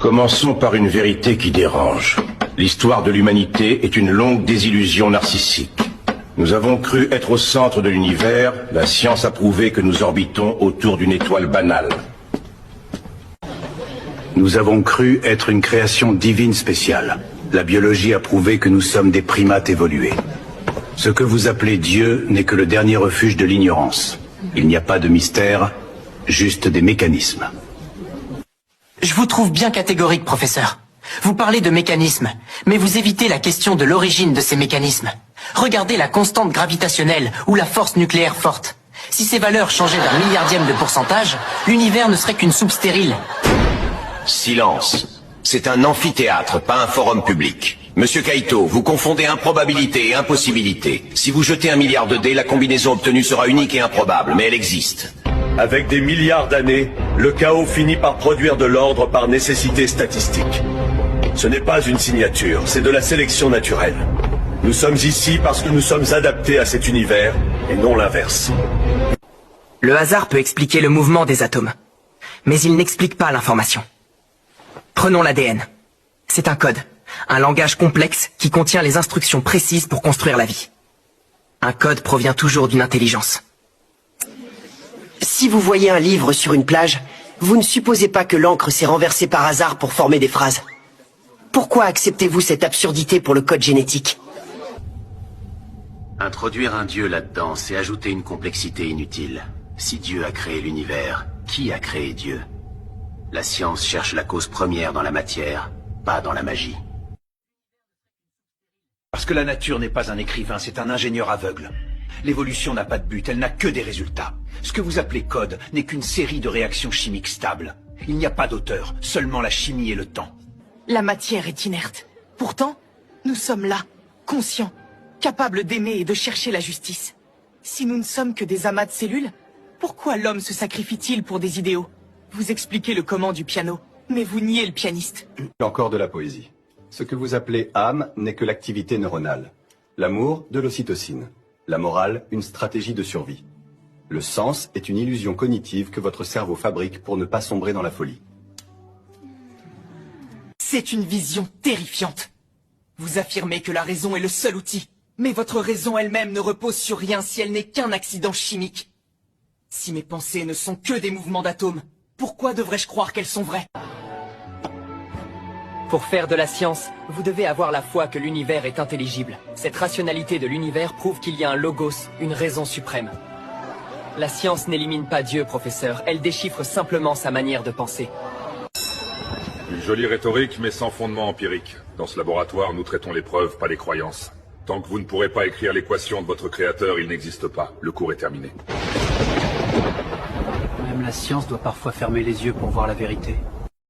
Commençons par une vérité qui dérange. L'histoire de l'humanité est une longue désillusion narcissique. Nous avons cru être au centre de l'univers, la science a prouvé que nous orbitons autour d'une étoile banale. Nous avons cru être une création divine spéciale. La biologie a prouvé que nous sommes des primates évolués. Ce que vous appelez Dieu n'est que le dernier refuge de l'ignorance. Il n'y a pas de mystère, juste des mécanismes. Je vous trouve bien catégorique, professeur. Vous parlez de mécanismes, mais vous évitez la question de l'origine de ces mécanismes. Regardez la constante gravitationnelle ou la force nucléaire forte. Si ces valeurs changeaient d'un milliardième de pourcentage, l'univers ne serait qu'une soupe stérile. Silence. C'est un amphithéâtre, pas un forum public. Monsieur Kaito, vous confondez improbabilité et impossibilité. Si vous jetez 1 milliard de dés, la combinaison obtenue sera unique et improbable, mais elle existe. Avec des milliards d'années, le chaos finit par produire de l'ordre par nécessité statistique. Ce n'est pas une signature, c'est de la sélection naturelle. Nous sommes ici parce que nous sommes adaptés à cet univers, et non l'inverse. Le hasard peut expliquer le mouvement des atomes, mais il n'explique pas l'information. Prenons l'ADN. C'est un code, un langage complexe qui contient les instructions précises pour construire la vie. Un code provient toujours d'une intelligence. Si vous voyez un livre sur une plage, vous ne supposez pas que l'encre s'est renversée par hasard pour former des phrases. Pourquoi acceptez-vous cette absurdité pour le code génétique? Introduire un dieu là-dedans, c'est ajouter une complexité inutile. Si Dieu a créé l'univers, qui a créé Dieu? La science cherche la cause première dans la matière, pas dans la magie. Parce que la nature n'est pas un écrivain, c'est un ingénieur aveugle. L'évolution n'a pas de but, elle n'a que des résultats. Ce que vous appelez code n'est qu'une série de réactions chimiques stables. Il n'y a pas d'auteur, seulement la chimie et le temps. La matière est inerte. Pourtant, nous sommes là, conscients, capables d'aimer et de chercher la justice. Si nous ne sommes que des amas de cellules, pourquoi l'homme se sacrifie-t-il pour des idéaux? Vous expliquez le comment du piano, mais vous niez le pianiste. Encore de la poésie. Ce que vous appelez âme n'est que l'activité neuronale. L'amour, de l'ocytocine. La morale, une stratégie de survie. Le sens est une illusion cognitive que votre cerveau fabrique pour ne pas sombrer dans la folie. C'est une vision terrifiante. Vous affirmez que la raison est le seul outil, mais votre raison elle-même ne repose sur rien si elle n'est qu'un accident chimique. Si mes pensées ne sont que des mouvements d'atomes, pourquoi devrais-je croire qu'elles sont vraies? Pour faire de la science, vous devez avoir la foi que l'univers est intelligible. Cette rationalité de l'univers prouve qu'il y a un logos, une raison suprême. La science n'élimine pas Dieu, professeur, elle déchiffre simplement sa manière de penser. Une jolie rhétorique, mais sans fondement empirique. Dans ce laboratoire, nous traitons les preuves, pas les croyances. Tant que vous ne pourrez pas écrire l'équation de votre créateur, il n'existe pas. Le cours est terminé. Même la science doit parfois fermer les yeux pour voir la vérité.